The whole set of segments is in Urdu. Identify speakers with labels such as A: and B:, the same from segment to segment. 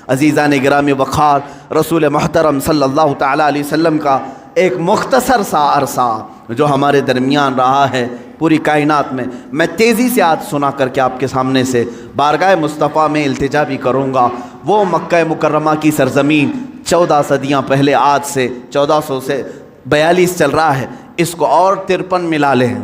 A: عزیزان گرامی وقار، رسول محترم صلی اللہ تعالیٰ علیہ وسلم کا ایک مختصر سا عرصہ جو ہمارے درمیان رہا ہے پوری کائنات میں تیزی سے آج سنا کر کے آپ کے سامنے سے بارگاہ مصطفیٰ میں التجا بھی کروں گا۔ وہ مکہ مکرمہ کی سرزمین 14 صدیاں پہلے، آج سے 1400 سے 42 چل رہا ہے، اس کو اور 53 ملا لیں،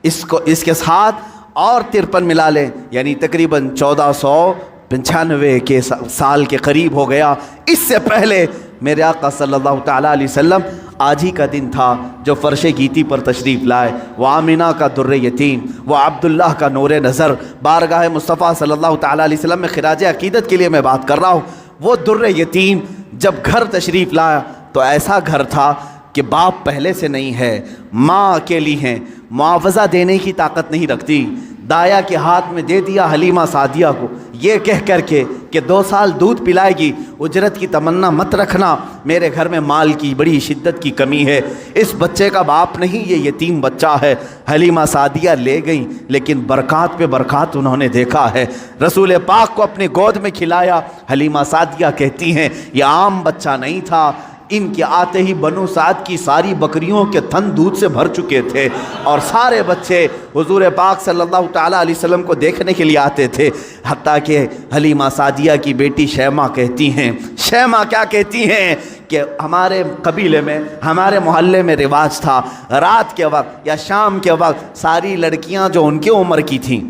A: اس کے ساتھ اور 53 ملا لیں، یعنی تقریباً 1495 کے سال کے قریب ہو گیا۔ اس سے پہلے میرے آقا صلی اللہ تعالیٰ علیہ وسلم آج ہی کا دن تھا جو فرش گیتی پر تشریف لائے۔ وہ آمینہ کا در یتیم، وہ عبداللہ کا نور نظر، بارگاہ مصطفیٰ صلی اللہ تعالیٰ علیہ وسلم میں خراج عقیدت کے لیے میں بات کر رہا ہوں۔ وہ در یتیم جب گھر تشریف لایا تو ایسا گھر تھا کہ باپ پہلے سے نہیں ہے، ماں اکیلی ہیں، معاوضہ دینے کی طاقت نہیں رکھتی، دایا کے ہاتھ میں دے دیا حلیمہ سعدیہ کو، یہ کہہ کر کے کہ 2 سال دودھ پلائے گی، اجرت کی تمنا مت رکھنا، میرے گھر میں مال کی بڑی شدت کی کمی ہے، اس بچے کا باپ نہیں، یہ یتیم بچہ ہے۔ حلیمہ سعدیہ لے گئیں، لیکن برکات پہ برکات انہوں نے دیکھا ہے۔ رسول پاک کو اپنے گود میں کھلایا۔ حلیمہ سعدیہ کہتی ہیں یہ عام بچہ نہیں تھا، ان کے آتے ہی بنو سعد کی ساری بکریوں کے تھن دودھ سے بھر چکے تھے، اور سارے بچے حضور پاک صلی اللہ تعالیٰ علیہ وسلم کو دیکھنے کے لیے آتے تھے، حتیٰ کہ حلیمہ سعدیہ کی بیٹی شیمہ کہتی ہیں، شیمہ کیا کہتی ہیں کہ ہمارے قبیلے میں، ہمارے محلے میں رواج تھا، رات کے وقت یا شام کے وقت ساری لڑکیاں جو ان کے عمر کی تھیں،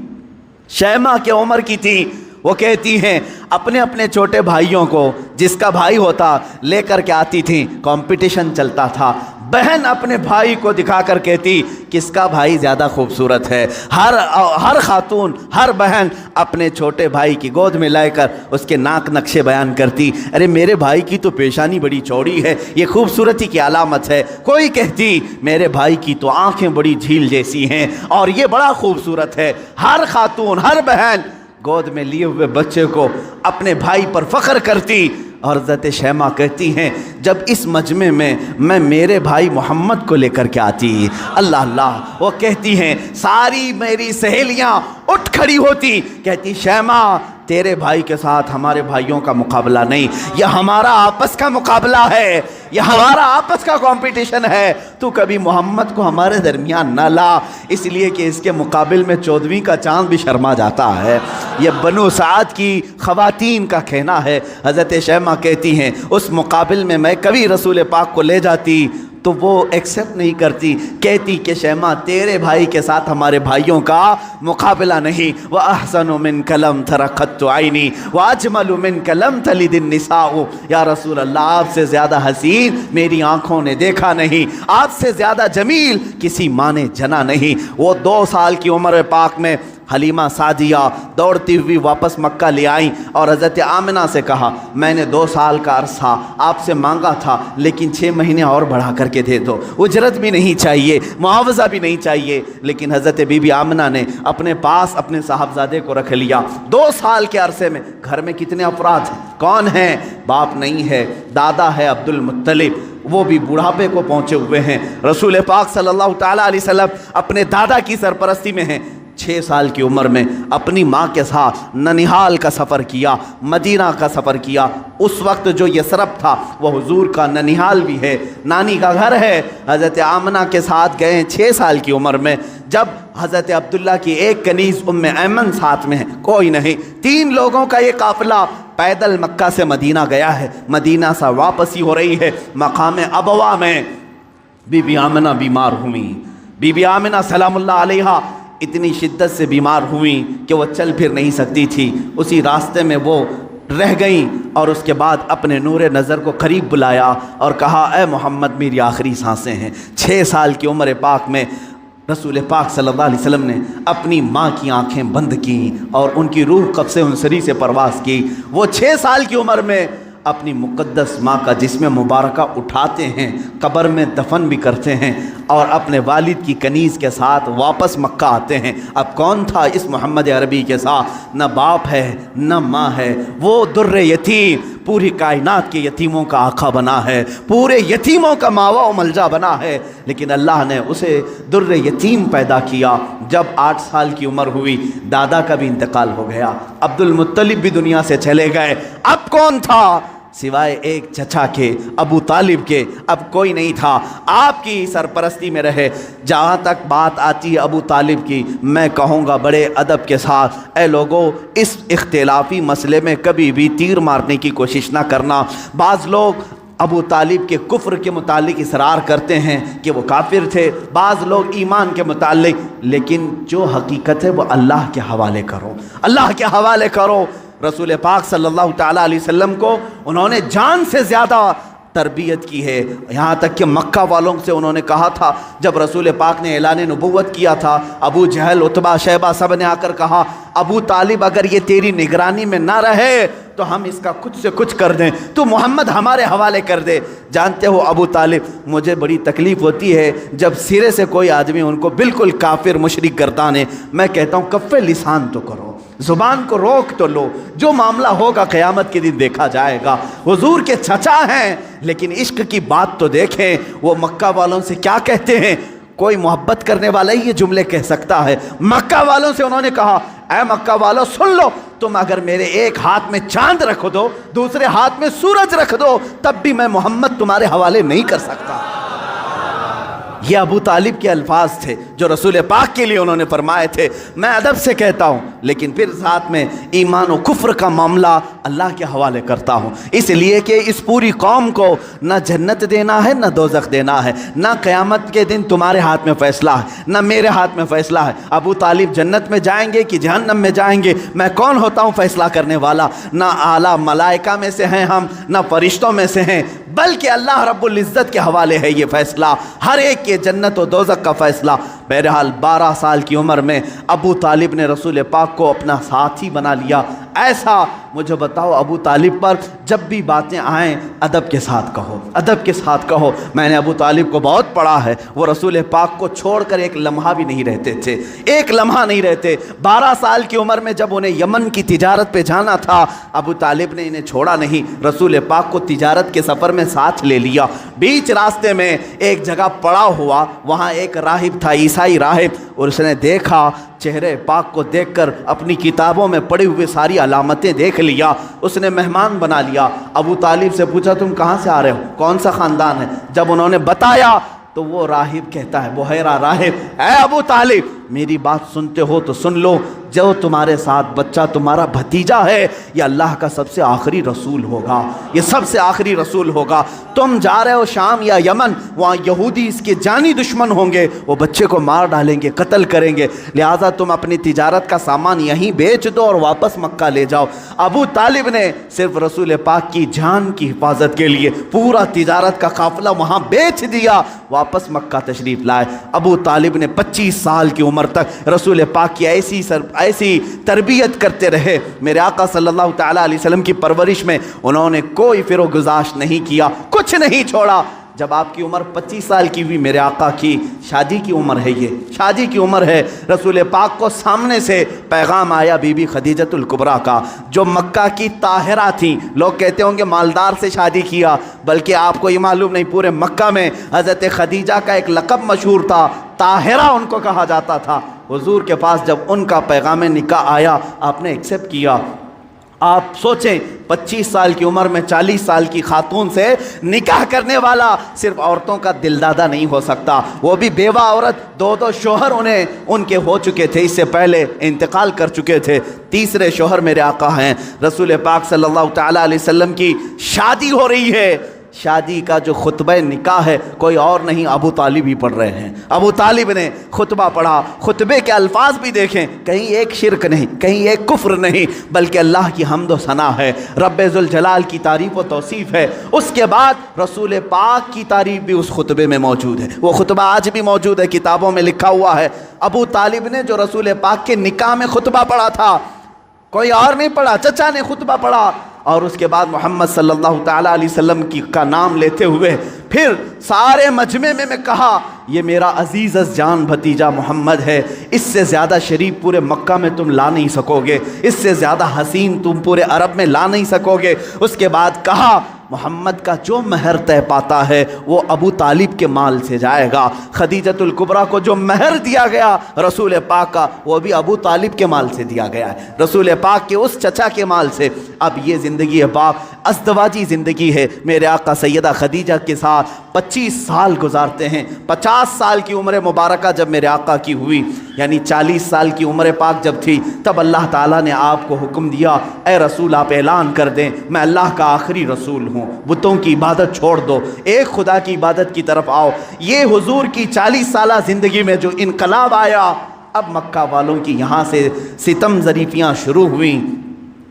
A: شیمہ کے عمر کی تھیں، وہ کہتی ہیں اپنے اپنے چھوٹے بھائیوں کو، جس کا بھائی ہوتا لے کر کے آتی تھیں، کمپٹیشن چلتا تھا، بہن اپنے بھائی کو دکھا کر کہتی کس کا بھائی زیادہ خوبصورت ہے، ہر خاتون، ہر بہن اپنے چھوٹے بھائی کی گود میں لے کر اس کے ناک نقشے بیان کرتی، ارے میرے بھائی کی تو پیشانی بڑی چوڑی ہے، یہ خوبصورتی کی علامت ہے، کوئی کہتی میرے بھائی کی تو آنکھیں بڑی جھیل جیسی ہیں اور یہ بڑا خوبصورت ہے۔ ہر خاتون، ہر بہن گود میں لیے ہوئے بچے کو اپنے بھائی پر فخر کرتی، اور حضرت شیمہ کہتی ہیں جب اس مجمع میں میں میرے بھائی محمد کو لے کر کے آتی، اللہ اللہ، وہ کہتی ہیں ساری میری سہیلیاں اٹھ کھڑی ہوتی، کہتی شیمہ تیرے بھائی کے ساتھ ہمارے بھائیوں کا مقابلہ نہیں، یہ ہمارا آپس کا مقابلہ ہے، یہ ہمارا آپس کا کمپٹیشن ہے، تو کبھی محمد کو ہمارے درمیان نہ لا، اس لیے کہ اس کے مقابل میں 14ویں کا چاند بھی شرما جاتا ہے۔ یہ بنو سعد کی خواتین کا کہنا ہے۔ حضرت شیمہ کہتی ہیں اس مقابل میں میں کبھی رسول پاک کو لے جاتی تو وہ ایکسیپٹ نہیں کرتی، کہتی کہ شیمہ تیرے بھائی کے ساتھ ہمارے بھائیوں کا مقابلہ نہیں، وَأَحْسَنُ مِنْكَ لَمْ تَرَ قَطُّ عَيْنِي وَأَجْمَلُ مِنْكَ لَمْ تَلِدِ النِّسَاءُ، یا رسول اللہ آپ سے زیادہ حسین میری آنکھوں نے دیکھا نہیں، آپ سے زیادہ جمیل کسی ماں نے جنا نہیں۔ وہ 2 سال کی عمر پاک میں حلیمہ سعدیہ دوڑتی ہوئی واپس مکہ لے آئیں اور حضرت آمنہ سے کہا میں نے 2 سال کا عرصہ آپ سے مانگا تھا، لیکن 6 مہینے اور بڑھا کر کے دے دو، اجرت بھی نہیں چاہیے، معاوضہ بھی نہیں چاہیے، لیکن حضرت بی بی آمنہ نے اپنے پاس اپنے صاحبزادے کو رکھ لیا۔ 2 سال کے عرصے میں گھر میں کتنے افراد ہیں، کون ہیں؟ باپ نہیں ہے، دادا ہے عبد المطلب، وہ بھی بڑھاپے کو پہنچے ہوئے ہیں، رسول پاک صلی اللہ تعالیٰ علیہ وسلم اپنے دادا کی سرپرستی میں ہیں۔ 6 سال کی عمر میں اپنی ماں کے ساتھ ننیحال کا سفر کیا، مدینہ کا سفر کیا۔ اس وقت جو یثرب تھا وہ حضور کا ننیحال بھی ہے، نانی کا گھر ہے۔ حضرت آمنہ کے ساتھ گئے 6 سال کی عمر میں، جب حضرت عبداللہ کی ایک کنیز ام ایمن ساتھ میں ہے، کوئی نہیں، 3 لوگوں کا یہ قافلہ پیدل مکہ سے مدینہ گیا ہے، مدینہ سے واپسی ہو رہی ہے۔ مقام ابوا میں بی بی آمنہ بیمار ہوئیں، بی بی آمنہ سلام اللہ علیہا اتنی شدت سے بیمار ہوئیں کہ وہ چل پھر نہیں سکتی تھی، اسی راستے میں وہ رہ گئیں، اور اس کے بعد اپنے نور نظر کو قریب بلایا اور کہا اے محمد میری آخری سانسیں ہیں۔ 6 سال کی عمر پاک میں رسول پاک صلی اللہ علیہ وسلم نے اپنی ماں کی آنکھیں بند کیں اور ان کی روح قبض عنصری سے پرواز کی۔ وہ 6 سال کی عمر میں اپنی مقدس ماں کا جسم مبارکہ اٹھاتے ہیں، قبر میں دفن بھی کرتے ہیں، اور اپنے والد کی کنیز کے ساتھ واپس مکہ آتے ہیں۔ اب کون تھا اس محمد عربی کے ساتھ؟ نہ باپ ہے نہ ماں ہے، وہ در یتیم، پوری کائنات کے یتیموں کا آقا بنا ہے، پورے یتیموں کا ماوا و ملجا بنا ہے، لیکن اللہ نے اسے در یتیم پیدا کیا، جب 8 سال کی عمر ہوئی دادا کا بھی انتقال ہو گیا، عبد المطلب بھی دنیا سے چلے گئے، اب کون تھا سوائے ایک چچا کے، ابو طالب کے؟ اب کوئی نہیں تھا، آپ کی سرپرستی میں رہے۔ جہاں تک بات آتی ہے ابو طالب کی، میں کہوں گا بڑے ادب کے ساتھ، اے لوگوں اس اختلافی مسئلے میں کبھی بھی تیر مارنے کی کوشش نہ کرنا۔ بعض لوگ ابو طالب کے کفر کے متعلق اصرار کرتے ہیں کہ وہ کافر تھے، بعض لوگ ایمان کے متعلق، لیکن جو حقیقت ہے وہ اللہ کے حوالے کرو، اللہ کے حوالے کرو۔ رسول پاک صلی اللہ تعالیٰ علیہ وسلم کو انہوں نے جان سے زیادہ تربیت کی ہے، یہاں تک کہ مکہ والوں سے انہوں نے کہا تھا، جب رسول پاک نے اعلان نبوت کیا تھا، ابو جہل، عتبہ، شیبہ سب نے آ کر کہا ابو طالب اگر یہ تیری نگرانی میں نہ رہے تو ہم اس کا کچھ سے کچھ کر دیں، تو محمد ہمارے حوالے کر دے۔ جانتے ہو ابو طالب، مجھے بڑی تکلیف ہوتی ہے جب سرے سے کوئی آدمی ان کو بالکل کافر مشرک گردانے، میں کہتا ہوں کف لسان تو کرو، زبان کو روک تو لو، جو معاملہ ہوگا قیامت کے دن دیکھا جائے گا۔ حضور کے چچا ہیں لیکن عشق کی بات تو دیکھیں، وہ مکہ والوں سے کیا کہتے ہیں؟ کوئی محبت کرنے والا ہی یہ جملے کہہ سکتا ہے۔ مکہ والوں سے انہوں نے کہا اے مکہ والوں سن لو، تم اگر میرے ایک ہاتھ میں چاند رکھ دو، دوسرے ہاتھ میں سورج رکھ دو، تب بھی میں محمد تمہارے حوالے نہیں کر سکتا۔ یہ ابو طالب کے الفاظ تھے جو رسول پاک کے لیے انہوں نے فرمائے تھے۔ میں ادب سے کہتا ہوں لیکن پھر ساتھ میں ایمان و کفر کا معاملہ اللہ کے حوالے کرتا ہوں، اس لیے کہ اس پوری قوم کو نہ جنت دینا ہے نہ دوزخ دینا ہے، نہ قیامت کے دن تمہارے ہاتھ میں فیصلہ ہے نہ میرے ہاتھ میں فیصلہ ہے۔ ابو طالب جنت میں جائیں گے کہ جہنم میں جائیں گے، میں کون ہوتا ہوں فیصلہ کرنے والا؟ نہ اعلیٰ ملائکہ میں سے ہیں ہم، نہ فرشتوں میں سے ہیں، بلکہ اللہ رب العزت کے حوالے ہے یہ فیصلہ، ہر ایک کے جنت و دوزخ کا فیصلہ۔ بہرحال 12 سال کی عمر میں ابو طالب نے رسول پاک کو اپنا ساتھی بنا لیا۔ ایسا مجھے بتاؤ ابو طالب پر جب بھی باتیں آئیں ادب کے ساتھ کہو، ادب کے ساتھ کہو۔ میں نے ابو طالب کو بہت پڑھا ہے، وہ رسول پاک کو چھوڑ کر ایک لمحہ بھی نہیں رہتے تھے، ایک لمحہ نہیں رہتے۔ 12 سال کی عمر میں جب انہیں یمن کی تجارت پہ جانا تھا، ابو طالب نے انہیں چھوڑا نہیں، رسول پاک کو تجارت کے سفر میں ساتھ لے لیا۔ بیچ راستے میں ایک جگہ پڑاؤ ہوا، وہاں ایک راہب تھا، عیسائی راہب، اور اس نے دیکھا، چہرے پاک کو دیکھ کر اپنی کتابوں میں پڑھی ہوئے ساری علامتیں دیکھ لیا، اس نے مہمان بنا لیا۔ ابو طالب سے پوچھا تم کہاں سے آ رہے ہو، کون سا خاندان ہے؟ جب انہوں نے بتایا تو وہ راہب کہتا ہے، بحیرہ راہب، اے ابو طالب میری بات سنتے ہو تو سن لو، جو تمہارے ساتھ بچہ تمہارا بھتیجا ہے یہ اللہ کا سب سے آخری رسول ہوگا، یہ سب سے آخری رسول ہوگا۔ تم جا رہے ہو شام یا یمن، وہاں یہودی اس کے جانی دشمن ہوں گے، وہ بچے کو مار ڈالیں گے، قتل کریں گے، لہٰذا تم اپنی تجارت کا سامان یہیں بیچ دو اور واپس مکہ لے جاؤ۔ ابو طالب نے صرف رسول پاک کی جان کی حفاظت کے لیے پورا تجارت کا قافلہ وہاں بیچ دیا، واپس مکہ تشریف لائے۔ ابو طالب نے 25 سال کی عمر تک رسول پاک کی ایسی تربیت کرتے رہے۔ میرے آقا صلی اللہ تعالیٰ علیہ وسلم کی پرورش میں انہوں نے کوئی فر و گزاشت نہیں کیا، کچھ نہیں چھوڑا۔ جب آپ کی عمر 25 سال کی ہوئی، میرے آقا کی شادی کی عمر ہے، یہ شادی کی عمر ہے، رسول پاک کو سامنے سے پیغام آیا بی بی خدیجۃ الکبریٰ کا، جو مکہ کی طاہرہ تھیں۔ لوگ کہتے ہوں گے مالدار سے شادی کیا، بلکہ آپ کو یہ معلوم نہیں، پورے مکہ میں حضرت خدیجہ کا ایک لقب مشہور تھا، طاہرہ ان کو کہا جاتا تھا۔ حضور کے پاس جب ان کا پیغام نکاح آیا، آپ نے ایکسیپٹ کیا۔ آپ سوچیں 25 سال کی عمر میں 40 سال کی خاتون سے نکاح کرنے والا صرف عورتوں کا دلدادہ نہیں ہو سکتا، وہ بھی بیوہ عورت، 2 شوہر ان کے ہو چکے تھے، اس سے پہلے انتقال کر چکے تھے، تیسرے شوہر میرے آقا ہیں۔ رسول پاک صلی اللہ تعالیٰ علیہ وسلم کی شادی ہو رہی ہے، شادی کا جو خطبہ نکاح ہے کوئی اور نہیں، ابو طالب ہی پڑھ رہے ہیں۔ ابو طالب نے خطبہ پڑھا، خطبے کے الفاظ بھی دیکھیں، کہیں ایک شرک نہیں، کہیں ایک کفر نہیں، بلکہ اللہ کی حمد و ثنا ہے، رب ذوالجلال کی تعریف و توصیف ہے۔ اس کے بعد رسول پاک کی تعریف بھی اس خطبے میں موجود ہے، وہ خطبہ آج بھی موجود ہے، کتابوں میں لکھا ہوا ہے۔ ابو طالب نے جو رسول پاک کے نکاح میں خطبہ پڑھا تھا، کوئی اور نہیں پڑھا، چچا نے خطبہ پڑھا، اور اس کے بعد محمد صلی اللہ تعالیٰ علیہ وسلم کا نام لیتے ہوئے پھر سارے مجمع میں کہا یہ میرا عزیز از جان بھتیجا محمد ہے، اس سے زیادہ شریف پورے مکہ میں تم لا نہیں سکو گے، اس سے زیادہ حسین تم پورے عرب میں لا نہیں سکو گے۔ اس کے بعد کہا محمد کا جو مہر طے پاتا ہے وہ ابو طالب کے مال سے جائے گا، خدیجۃ الکبریٰ کو جو مہر دیا گیا رسول پاک کا وہ بھی ابو طالب کے مال سے دیا گیا ہے، رسول پاک کے اس چچا کے مال سے۔ اب یہ زندگی ہے پاک ازدواجی زندگی ہے، میرے آقا سیدہ خدیجہ کے ساتھ 25 سال گزارتے ہیں۔ 50 سال کی عمر مبارکہ جب میرے آقا کی ہوئی، یعنی 40 سال کی عمر پاک جب تھی، تب اللہ تعالیٰ نے آپ کو حکم دیا، اے رسول آپ اعلان کر دیں میں اللہ کا آخری رسول ہوں، بتوں کی عبادت چھوڑ دو، ایک خدا کی عبادت کی طرف آؤ۔ یہ حضور کی 40 سالہ زندگی میں جو انقلاب آیا، اب مکہ والوں کی یہاں سے ستم ظریفیاں شروع ہوئیں۔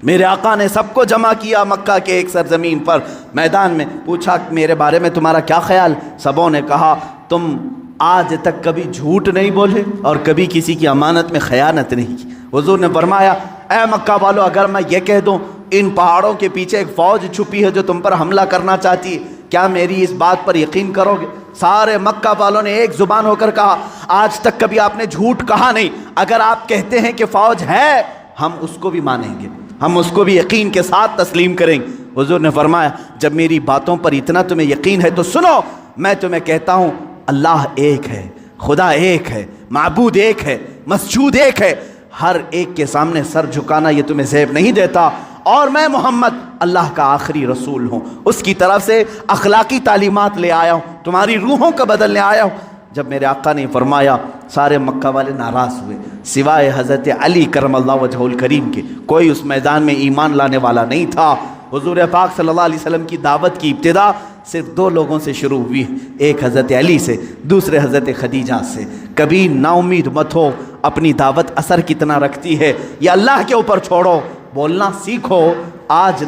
A: میرے آقا نے سب کو جمع کیا مکہ کے ایک سرزمین پر میدان میں، پوچھا میرے بارے میں تمہارا کیا خیال؟ سبوں نے کہا تم آج تک کبھی جھوٹ نہیں بولے اور کبھی کسی کی امانت میں خیانت نہیں کی۔ حضور نے فرمایا اے مکہ والو، اگر میں یہ کہہ دوں ان پہاڑوں کے پیچھے ایک فوج چھپی ہے جو تم پر حملہ کرنا چاہتی ہے، کیا میری اس بات پر یقین کرو گے؟ سارے مکہ والوں نے ایک زبان ہو کر کہا آج تک کبھی آپ نے جھوٹ کہا نہیں، اگر آپ کہتے ہیں کہ فوج ہے ہم اس کو بھی مانیں گے، ہم اس کو بھی یقین کے ساتھ تسلیم کریں گے۔ حضور نے فرمایا جب میری باتوں پر اتنا تمہیں یقین ہے تو سنو، میں تمہیں کہتا ہوں اللہ ایک ہے، خدا ایک ہے، معبود ایک ہے، مسجود ایک ہے، ہر ایک کے سامنے سر جھکانا یہ تمہیں زیب نہیں دیتا، اور میں محمد اللہ کا آخری رسول ہوں، اس کی طرف سے اخلاقی تعلیمات لے آیا ہوں، تمہاری روحوں کا بدلنے آیا ہوں۔ جب میرے آقا نے فرمایا سارے مکہ والے ناراض ہوئے، سوائے حضرت علی کرم اللہ وجہہ الکریم کے، کوئی اس میدان میں ایمان لانے والا نہیں تھا۔ حضور پاک صلی اللہ علیہ وسلم کی دعوت کی ابتدا صرف 2 لوگوں سے شروع ہوئی، ایک حضرت علی سے، دوسرے حضرت خدیجہ سے۔ کبھی نا امید مت ہو، اپنی دعوت اثر کتنا رکھتی ہے یہ اللہ کے اوپر چھوڑو، بولنا سیکھو، آج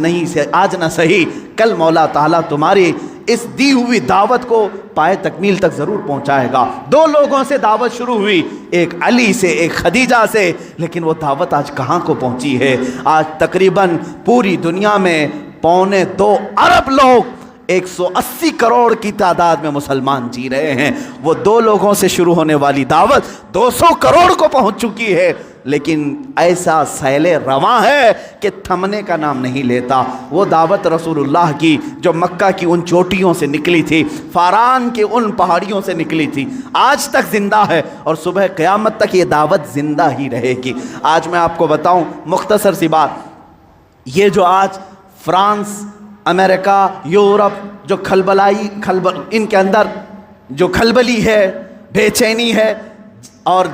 A: نہ صحیح کل مولا تعالیٰ تمہاری اس دی ہوئی دعوت کو پائے تکمیل تک ضرور پہنچائے گا۔ 2 لوگوں سے دعوت شروع ہوئی، ایک علی سے ایک خدیجہ سے، لیکن وہ دعوت آج کہاں کو پہنچی ہے؟ آج تقریباً پوری دنیا میں 2.25 ارب لوگ 180 کروڑ کی تعداد میں مسلمان جی رہے ہیں، وہ 2 لوگوں سے شروع ہونے والی دعوت 200 کروڑ کو پہنچ چکی ہے، لیکن ایسا سیل رواں ہے کہ تھمنے کا نام نہیں لیتا۔ وہ دعوت رسول اللہ کی جو مکہ کی ان چوٹیوں سے نکلی تھی، فاران کے ان پہاڑیوں سے نکلی تھی، آج تک زندہ ہے اور صبح قیامت تک یہ دعوت زندہ ہی رہے گی۔ آج میں آپ کو بتاؤں مختصر سی بات، یہ جو آج فرانس، امریکہ، یورپ جو ان کے اندر جو کھلبلی ہے، بے چینی ہے، اور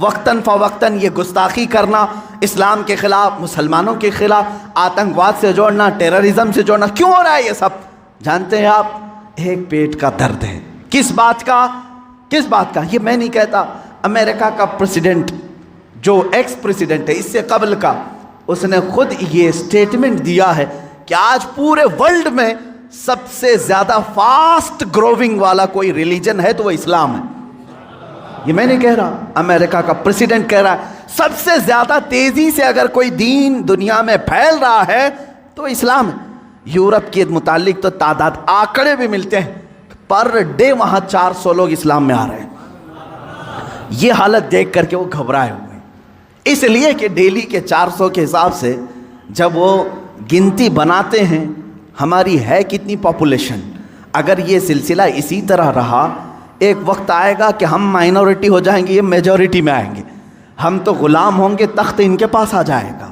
A: وقتاً فوقتاً یہ گستاخی کرنا، اسلام کے خلاف، مسلمانوں کے خلاف، آتنکواد سے جوڑنا، ٹیررزم سے جوڑنا، کیوں ہو رہا ہے یہ سب؟ جانتے ہیں آپ؟ ایک پیٹ کا درد ہے۔ کس بات کا؟ یہ میں نہیں کہتا، امریکہ کا پریزیڈنٹ جو ایکس پریزیڈنٹ ہے اس سے قبل کا، اس نے خود یہ سٹیٹمنٹ دیا ہے کہ آج پورے ورلڈ میں سب سے زیادہ فاسٹ گروونگ والا کوئی ریلیجن ہے تو وہ اسلام ہے۔ یہ میں نہیں کہہ رہا، امریکہ کا پریزیڈنٹ کہہ رہا ہے سب سے زیادہ تیزی سے اگر کوئی دین دنیا میں پھیل رہا ہے تو اسلام ہے۔ یورپ کے متعلق تو تعداد آنکڑے بھی ملتے ہیں، پر ڈے وہاں 400 لوگ اسلام میں آ رہے ہیں۔ یہ حالت دیکھ کر کے وہ گھبرائے ہوئے ہیں، اس لیے کہ ڈیلی کے 400 کے حساب سے جب وہ گنتی بناتے ہیں ہماری ہے کتنی پاپولیشن، اگر یہ سلسلہ اسی طرح رہا ایک وقت آئے گا کہ ہم مائنورٹی ہو جائیں گے، یہ میجورٹی میں آئیں گے، ہم تو غلام ہوں گے، تخت ان کے پاس آ جائے گا۔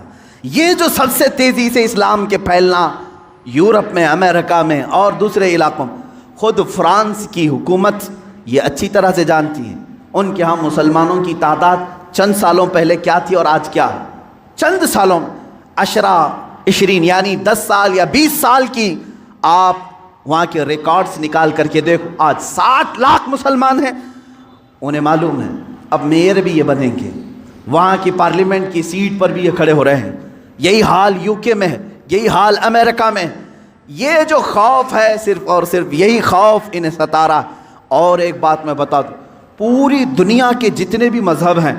A: یہ جو سب سے تیزی سے اسلام کے پھیلنا یورپ میں، امریکہ میں اور دوسرے علاقوں میں، خود فرانس کی حکومت یہ اچھی طرح سے جانتی ہے ان کے ہاں مسلمانوں کی تعداد چند سالوں پہلے کیا تھی اور آج کیا ہے۔ چند سالوں 20 یعنی 10 سال یا 20 سال کی آپ وہاں کے ریکارڈز نکال کر کے دیکھو، آج 60 لاکھ مسلمان ہیں۔ انہیں معلوم ہے اب میئر بھی یہ بنیں گے، وہاں کی پارلیمنٹ کی سیٹ پر بھی یہ کھڑے ہو رہے ہیں۔ یہی حال UK میں ہے، یہی حال امریکہ میں۔ یہ جو خوف ہے صرف اور صرف یہی خوف انہیں ستا رہا۔ اور ایک بات میں بتا دوں، پوری دنیا کے جتنے بھی مذہب ہیں،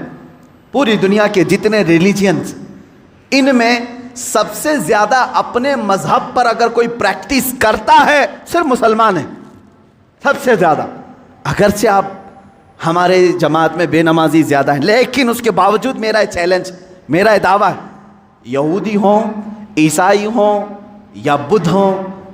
A: پوری دنیا کے جتنے ریلیجنز، ان میں سب سے زیادہ اپنے مذہب پر اگر کوئی پریکٹس کرتا ہے صرف مسلمان ہیں، سب سے زیادہ۔ اگرچہ آپ ہمارے جماعت میں بے نمازی زیادہ ہیں، لیکن اس کے باوجود میرا چیلنج، میرا دعویٰ ہے، یہودی ہوں، عیسائی ہوں یا بدھ ہوں،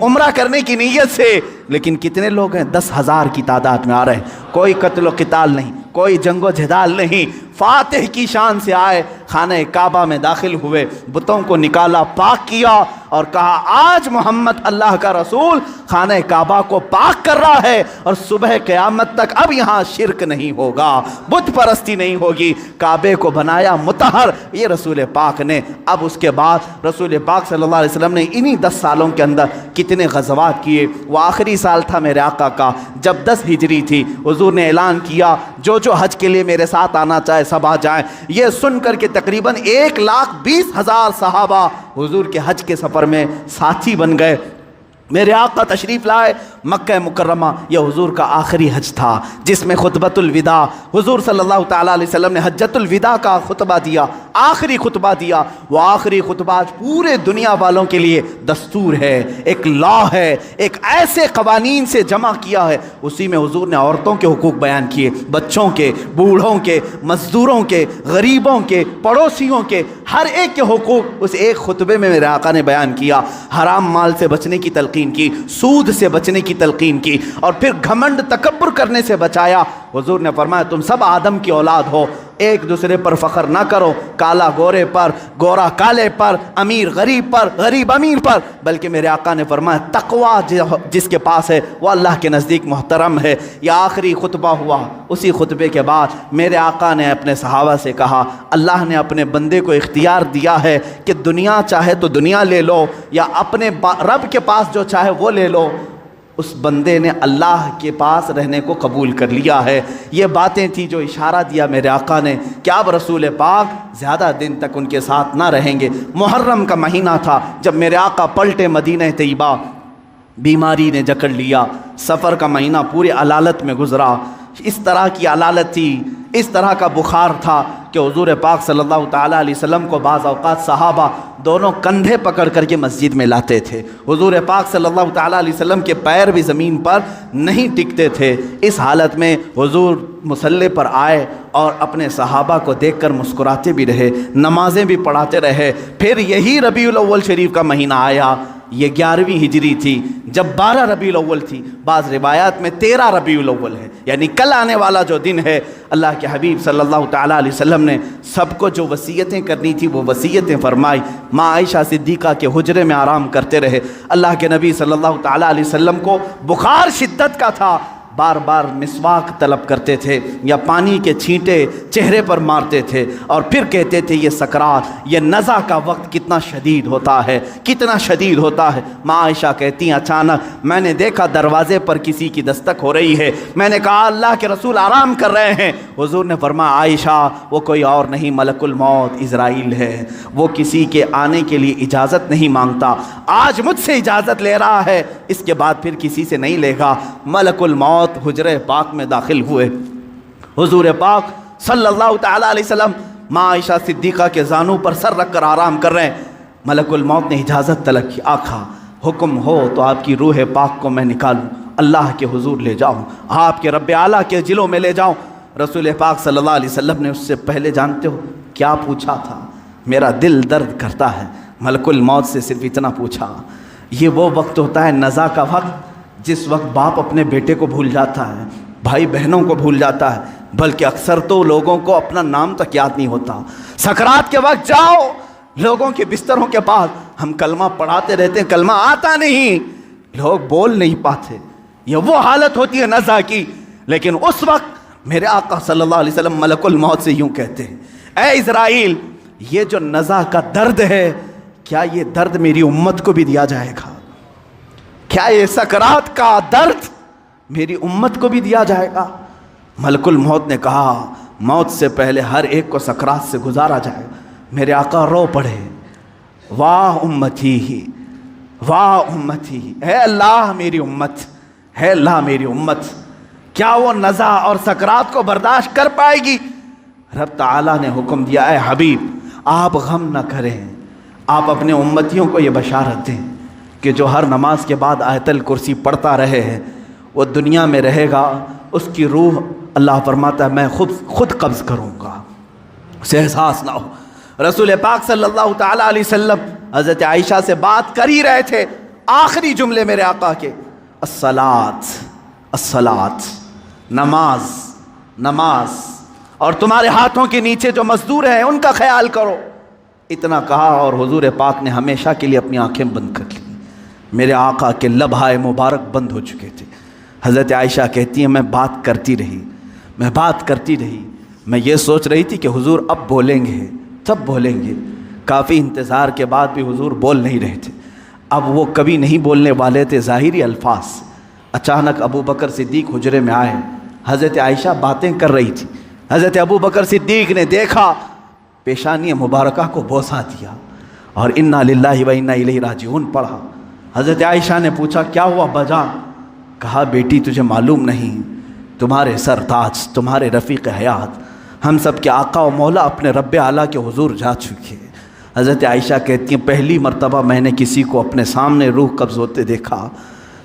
A: عمرہ کرنے کی نیت سے، لیکن کتنے لوگ ہیں؟ 10,000 کی تعداد میں آ رہے ہیں، کوئی قتل و قتال نہیں، کوئی جنگ و جدال نہیں، فاتح کی شان سے آئے، خانہ کعبہ میں داخل ہوئے، بتوں کو نکالا، پاک کیا اور کہا آج محمد اللہ کا رسول خانہ کعبہ کو پاک کر رہا ہے اور صبح قیامت تک اب یہاں شرک نہیں ہوگا، بت پرستی نہیں ہوگی، کعبے کو بنایا مطہر یہ رسول پاک نے۔ اب اس کے بعد رسول پاک صلی اللہ علیہ وسلم نے انہی 10 سالوں کے اندر کتنے غزوات کیے۔ وہ آخری سال تھا میرے آقا کا جب 10 ہجری تھی، حضور نے اعلان کیا جو حج کے لیے میرے ساتھ آنا چاہے سب آ جائیں۔ یہ سن کر کے تقریباً 1,20,000 صحابہ حضور کے حج کے سفر میں ساتھی بن گئے۔ میرے آقا تشریف لائے مکہ مکرمہ، یہ حضور کا آخری حج تھا جس میں خطبۃ الوداع حضور صلی اللہ تعالیٰ علیہ وسلم نے حجۃ الوداع کا خطبہ دیا، آخری خطبہ دیا۔ وہ آخری خطبہ آج پورے دنیا والوں کے لیے دستور ہے، ایک لا ہے، ایک ایسے قوانین سے جمع کیا ہے۔ اسی میں حضور نے عورتوں کے حقوق بیان کیے، بچوں کے، بوڑھوں کے، مزدوروں کے، غریبوں کے، پڑوسیوں کے، ہر ایک کے حقوق اس ایک خطبے میں میرے آقا نے بیان کیا۔ حرام مال سے بچنے کی تلقین کی، سود سے بچنے کی تلقین کی، اور پھر گھمنڈ تکبر کرنے سے بچایا۔ حضور نے فرمایا تم سب آدم کی اولاد ہو، ایک دوسرے پر فخر نہ کرو، کالا گورے پر، گورا کالے پر، امیر غریب پر، غریب امیر پر، بلکہ میرے آقا نے فرمایا تقوی جس کے پاس ہے وہ اللہ کے نزدیک محترم ہے۔ یہ آخری خطبہ ہوا۔ اسی خطبے کے بعد میرے آقا نے اپنے صحابہ سے کہا اللہ نے اپنے بندے کو اختیار دیا ہے کہ دنیا چاہے تو دنیا لے لو یا اپنے رب کے پاس جو چاہے وہ لے لو۔ اس بندے نے اللہ کے پاس رہنے کو قبول کر لیا ہے۔ یہ باتیں تھیں جو اشارہ دیا میرے آقا نے کہ اب رسول پاک زیادہ دن تک ان کے ساتھ نہ رہیں گے۔ محرم کا مہینہ تھا جب میرے آقا پلٹے مدینہ طیبہ، بیماری نے جکڑ لیا، سفر کا مہینہ پورے علالت میں گزرا۔ اس طرح کی علالت تھی، اس طرح کا بخار تھا کہ حضور پاک صلی اللہ تعالیٰ علیہ وسلم کو بعض اوقات صحابہ دونوں کندھے پکڑ کر کے مسجد میں لاتے تھے۔ حضور پاک صلی اللہ تعالیٰ علیہ وسلم کے پیر بھی زمین پر نہیں ٹکتے تھے۔ اس حالت میں حضور مصلی پر آئے اور اپنے صحابہ کو دیکھ کر مسکراتے بھی رہے، نمازیں بھی پڑھاتے رہے۔ پھر یہی ربیع الاول شریف کا مہینہ آیا، یہ 11ویں ہجری تھی جب 12 ربیع الاول تھی، بعض روایات میں 13 ربیع الاول ہے، یعنی کل آنے والا جو دن ہے۔ اللہ کے حبیب صلی اللہ تعالیٰ علیہ وسلم نے سب کو جو وصیتیں کرنی تھی وہ وصیتیں فرمائی۔ ماں عائشہ صدیقہ کے حجرے میں آرام کرتے رہے۔ اللہ کے نبی صلی اللہ تعالیٰ علیہ وسلم کو بخار شدت کا تھا، بار بار مسواک طلب کرتے تھے یا پانی کے چھینٹے چہرے پر مارتے تھے اور پھر کہتے تھے یہ سکرات، یہ نزع کا وقت کتنا شدید ہوتا ہے، کتنا شدید ہوتا ہے۔ ماں عائشہ کہتی ہیں اچانک میں نے دیکھا دروازے پر کسی کی دستک ہو رہی ہے، میں نے کہا اللہ کے رسول آرام کر رہے ہیں۔ حضور نے فرمایا عائشہ وہ کوئی اور نہیں ملک الموت عزرائیل ہے، وہ کسی کے آنے کے لیے اجازت نہیں مانگتا، آج مجھ سے اجازت لے رہا ہے، اس کے بعد پھر کسی سے نہیں لے گا۔ ملک الموت حجرے پاک میں داخل ہوئے۔ حضور پاک صلی اللہ تعالیٰ علیہ وسلم ماں عائشہ صدیقہ کے زانوں پر سر رکھ کر آرام کر رہے ہیں۔ ملک الموت نے اجازت طلب کی، آقا حکم ہو تو آپ کی روح پاک کو میں نکالوں، اللہ کے حضور لے جاؤں، آپ کے رب اعلیٰ کے جلوں میں لے جاؤں۔ رسول پاک صلی اللہ علیہ وسلم نے اس سے پہلے جانتے ہو کیا پوچھا تھا؟ میرا دل درد کرتا ہے۔ ملک الموت سے صرف اتنا پوچھا، یہ وہ وقت ہوتا ہے نزع کا وقت جس وقت باپ اپنے بیٹے کو بھول جاتا ہے، بھائی بہنوں کو بھول جاتا ہے، بلکہ اکثر تو لوگوں کو اپنا نام تک یاد نہیں ہوتا۔ سکرات کے وقت جاؤ لوگوں کے بستروں کے پاس، ہم کلمہ پڑھاتے رہتے ہیں، کلمہ آتا نہیں، لوگ بول نہیں پاتے، یہ وہ حالت ہوتی ہے نزع کی۔ لیکن اس وقت میرے آقا صلی اللہ علیہ وسلم ملک الموت سے یوں کہتے ہیں اے اسرائیل، یہ جو نزع کا درد ہے کیا یہ درد میری امت کو بھی دیا جائے گا؟ کیا یہ سکرات کا درد میری امت کو بھی دیا جائے گا؟ ملک الموت نے کہا موت سے پہلے ہر ایک کو سکرات سے گزارا جائے گا۔ میرے آقا رو پڑے، واہ امتی ہی، واہ امتی ہی، اے اللہ میری امت، اے اللہ میری امت، کیا وہ نزع اور سکرات کو برداشت کر پائے گی؟ رب تعالیٰ نے حکم دیا اے حبیب آپ غم نہ کریں، آپ اپنے امتیوں کو یہ بشارت دیں کہ جو ہر نماز کے بعد آیت الکرسی پڑھتا رہے ہیں وہ دنیا میں رہے گا، اس کی روح اللہ فرماتا ہے میں خود قبض کروں گا، اسے احساس نہ ہو۔ رسول پاک صلی اللہ تعالیٰ علیہ وسلم حضرت عائشہ سے بات کر ہی رہے تھے، آخری جملے میرے آقا کے، الصلاۃ الصلاۃ، نماز نماز، اور تمہارے ہاتھوں کے نیچے جو مزدور ہیں ان کا خیال کرو۔ اتنا کہا اور حضور پاک نے ہمیشہ کے لیے اپنی آنکھیں بند کر لی۔ میرے آقا کے لبہائے مبارک بند ہو چکے تھے۔ حضرت عائشہ کہتی ہیں میں بات کرتی رہی، میں یہ سوچ رہی تھی کہ حضور اب بولیں گے، تب بولیں گے۔ کافی انتظار کے بعد بھی حضور بول نہیں رہے تھے۔ اب وہ کبھی نہیں بولنے والے تھے ظاہری الفاظ سے۔ اچانک ابو بکر صدیق حجرے میں آئے، حضرت عائشہ باتیں کر رہی تھی۔ حضرت ابو بکر صدیق نے دیکھا، پیشانی مبارکہ کو بوسہ دیا اور انا للہ و انا الیہ راجعون پڑھا۔ حضرت عائشہ نے پوچھا کیا ہوا بجان؟ کہا بیٹی تجھے معلوم نہیں، تمہارے سرتاج، تمہارے رفیق حیات، ہم سب کے آقا و مولا اپنے رب اعلیٰ کے حضور جا چکے۔ حضرت عائشہ کہتی ہیں پہلی مرتبہ میں نے کسی کو اپنے سامنے روح قبض ہوتے دیکھا،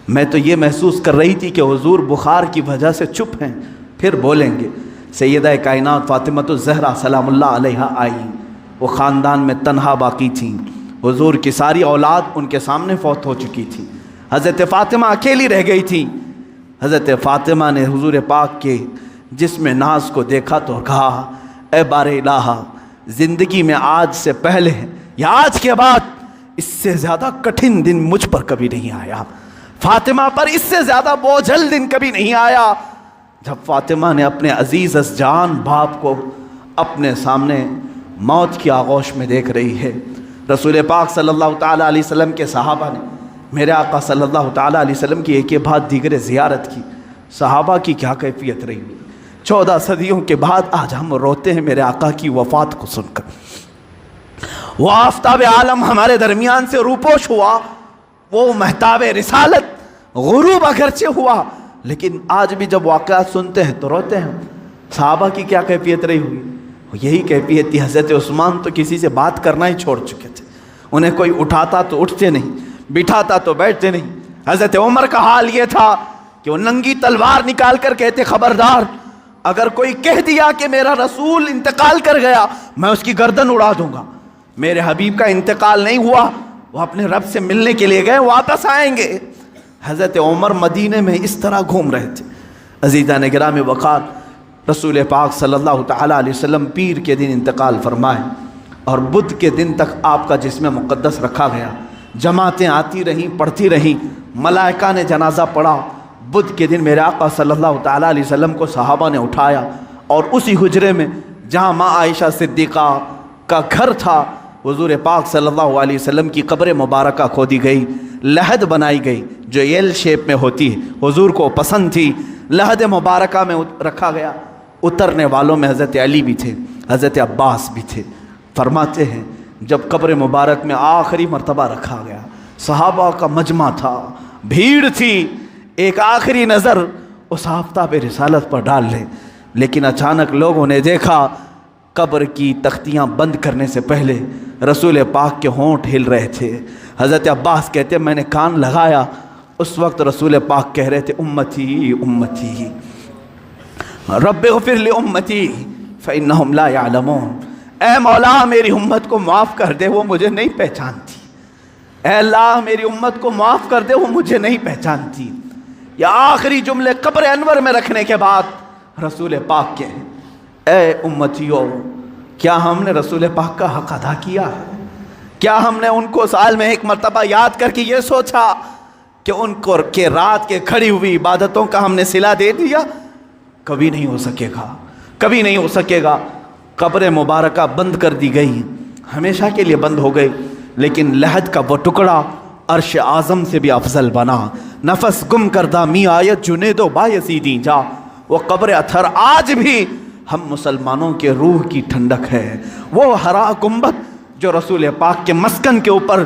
A: میں تو یہ محسوس کر رہی تھی کہ حضور بخار کی وجہ سے چپ ہیں، پھر بولیں گے۔ سیدہ کائنات فاطمۃ الزہرا سلام اللہ علیہا آئی، وہ خاندان میں تنہا باقی تھیں، حضور کی ساری اولاد ان کے سامنے فوت ہو چکی تھی، حضرت فاطمہ اکیلی رہ گئی تھی۔ حضرت فاطمہ نے حضور پاک کے جسم ناز کو دیکھا تو کہا اے بار الہ، زندگی میں آج سے پہلے یا آج کے بعد اس سے زیادہ کٹھن دن مجھ پر کبھی نہیں آیا، فاطمہ پر اس سے زیادہ بوجھل دن کبھی نہیں آیا۔ جب فاطمہ نے اپنے عزیز از جان باپ کو اپنے سامنے موت کی آغوش میں دیکھ رہی ہے، رسول پاک صلی اللہ تعالیٰ علیہ وسلم کے صحابہ نے میرے آقا صلی اللہ تعالیٰ علیہ وسلم کی ایک کے بعد دیگر زیارت کی۔ صحابہ کی کیا کیفیت رہی، 14 صدیوں کے بعد آج ہم روتے ہیں میرے آقا کی وفات کو سن کر۔ وہ آفتاب عالم ہمارے درمیان سے روپوش ہوا، وہ مہتاب رسالت غروب اگرچہ ہوا، لیکن آج بھی جب واقعات سنتے ہیں تو روتے ہیں۔ صحابہ کی کیا کیفیت رہی ہوئی، یہی کیفیت تھی۔ حضرت عثمان تو کسی سے بات کرنا ہی چھوڑ چکے تھے، انہیں کوئی اٹھاتا تو اٹھتے نہیں، بٹھاتا تو بیٹھتے نہیں۔ حضرت عمر کا حال یہ تھا کہ وہ ننگی تلوار نکال کر کہتے خبردار، اگر کوئی کہہ دیا کہ میرا رسول انتقال کر گیا میں اس کی گردن اڑا دوں گا۔ میرے حبیب کا انتقال نہیں ہوا، وہ اپنے رب سے ملنے کے لیے گئے، واپس آئیں گے۔ حضرت عمر مدینے میں اس طرح گھوم رہے تھے۔ عزیزان گرامی وقار، رسول پاک صلی اللہ تعالیٰ علیہ وسلم پیر کے دن انتقال فرمائے اور بدھ کے دن تک آپ کا جسم مقدس رکھا گیا۔ جماعتیں آتی رہیں، پڑھتی رہیں، ملائکہ نے جنازہ پڑھا۔ بدھ کے دن میرے آقا صلی اللہ تعالیٰ علیہ وسلم کو صحابہ نے اٹھایا اور اسی حجرے میں جہاں ماں عائشہ صدیقہ کا گھر تھا، حضور پاک صلی اللہ علیہ وسلم کی قبر مبارکہ کھودی گئی، لحد بنائی گئی جو ایل شیپ میں ہوتی ہے، حضور کو پسند تھی، لحد مبارکہ میں رکھا گیا۔ اترنے والوں میں حضرت علی بھی تھے، حضرت عباس بھی تھے۔ فرماتے ہیں جب قبر مبارک میں آخری مرتبہ رکھا گیا، صحابہ کا مجمع تھا، بھیڑ تھی، ایک آخری نظر اس آفتاب رسالت پر ڈال لیں، لیکن اچانک لوگوں نے دیکھا قبر کی تختیاں بند کرنے سے پہلے رسول پاک کے ہونٹ ہل رہے تھے۔ حضرت عباس کہتے ہیں میں نے کان لگایا، اس وقت رسول پاک کہہ رہے تھے امتی امتی رب اغفر لامتی فانہم لا یعلمون، اے مولا میری امت کو معاف کر دے، وہ مجھے نہیں پہچانتی، اے اللہ میری امت کو معاف کر دے، وہ مجھے نہیں پہچانتی۔ یہ آخری جملے قبر انور میں رکھنے کے بعد رسول پاک کے اے امتیو، کیا ہم نے رسول پاک کا حق ادا کیا ہے؟ کیا ہم نے ان کو سال میں ایک مرتبہ یاد کر کے یہ سوچا کہ ان کو کہ رات کے کھڑی ہوئی عبادتوں کا ہم نے صلہ دے دیا؟ کبھی نہیں ہو سکے گا، کبھی نہیں ہو سکے گا۔ قبر مبارکہ بند کر دی گئی، ہمیشہ کے لیے بند ہو گئی، لیکن لحد کا وہ ٹکڑا عرش اعظم سے بھی افضل بنا۔ نفس گم کردہ می آیت جنید و بایزیدی جا، وہ قبر اطہر آج بھی ہم مسلمانوں کے روح کی ٹھنڈک ہے۔ وہ ہرا گنبد جو رسول پاک کے مسکن کے اوپر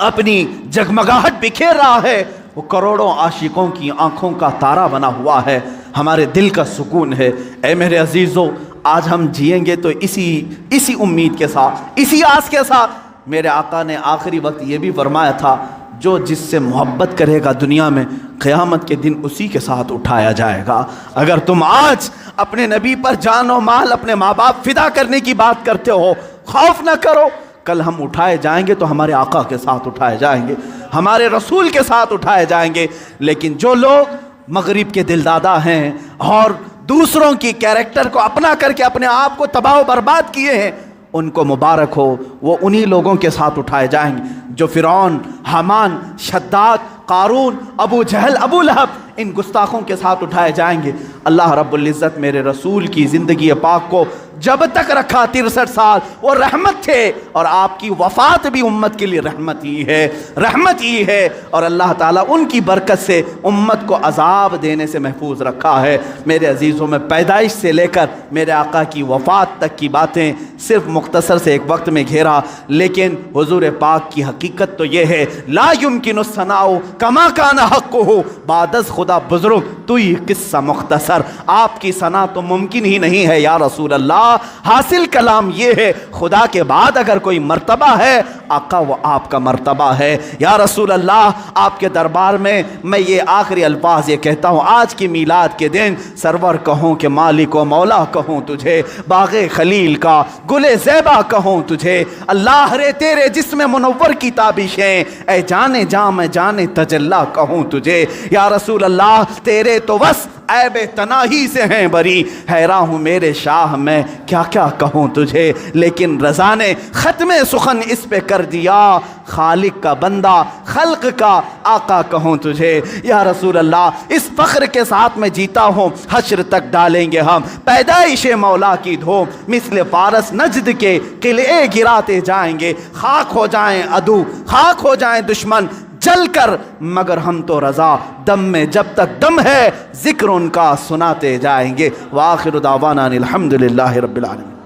A: اپنی جگمگاہٹ بکھیر رہا ہے، وہ کروڑوں عاشقوں کی آنکھوں کا تارا بنا ہوا ہے، ہمارے دل کا سکون ہے۔ اے میرے عزیزو، آج ہم جئیں گے تو اسی امید کے ساتھ، اسی آس کے ساتھ۔ میرے آقا نے آخری وقت یہ بھی فرمایا تھا جو جس سے محبت کرے گا دنیا میں، قیامت کے دن اسی کے ساتھ اٹھایا جائے گا۔ اگر تم آج اپنے نبی پر جان و مال، اپنے ماں باپ فدا کرنے کی بات کرتے ہو، خوف نہ کرو، کل ہم اٹھائے جائیں گے تو ہمارے آقا کے ساتھ اٹھائے جائیں گے۔ ہمارے رسول کے ساتھ اٹھائے جائیں گے۔ لیکن جو لوگ مغرب کے دلدادہ ہیں اور دوسروں کی کیریکٹر کو اپنا کر کے اپنے آپ کو تباہ و برباد کیے ہیں، ان کو مبارک ہو، وہ انہی لوگوں کے ساتھ اٹھائے جائیں گے جو فرعون، حامان، شداد، قارون، ابو جہل، ابو لہب، ان گستاخوں کے ساتھ اٹھائے جائیں گے۔ اللہ رب العزت میرے رسول کی زندگی پاک کو جب تک رکھا 63 سال وہ رحمت تھے، اور آپ کی وفات بھی امت کے لیے رحمت ہی ہے، رحمت ہی ہے، اور اللہ تعالیٰ ان کی برکت سے امت کو عذاب دینے سے محفوظ رکھا ہے۔ میرے عزیزوں، میں پیدائش سے لے کر میرے آقا کی وفات تک کی باتیں صرف مختصر سے ایک وقت میں گھیرا، لیکن حضور پاک کی حقیقت تو یہ ہے، لا یمکن الثناء کما کان حقہ، بعد از خدا بزرگ تو یہ قصہ مختصر، آپ کی ثنا تو ممکن ہی نہیں ہے یا رسول اللہ۔ حاصل کلام یہ ہے، خدا کے بعد اگر کوئی مرتبہ ہے، آقا وہ آپ کا مرتبہ ہے یا رسول اللہ۔ آپ کے دربار میں میں یہ آخری الفاظ یہ کہتا ہوں، آج کی میلاد کے دن سرور کہوں کہ مالک و مولا کہوں تجھے، باغ خلیل کا گل زیبا کہوں تجھے، اللہ رے تیرے جسم منور کی تابشیں، اے جانے جاں میں جانے تجلا کہوں تجھے یا رسول اللہ۔ تیرے تو بس عیب تناہی سے ہیں بری، حیران ہوں میرے شاہ میں کیا کیا کہوں تجھے، لیکن رضا نے ختم سخن اس پہ کر دیا، خالق کا بندہ خلق کا آقا کہوں تجھے یا رسول اللہ۔ اس فخر کے ساتھ میں جیتا ہوں، حشر تک ڈالیں گے ہم پیدائش مولا کی دھوم، مثل فارس نجد کے قلعے گراتے جائیں گے، خاک ہو جائیں عدو، خاک ہو جائیں دشمن جل کر، مگر ہم تو رضا دم میں جب تک دم ہے ذکر ان کا سناتے جائیں گے۔ وآخر دعوانا الحمدللہ رب العالمین۔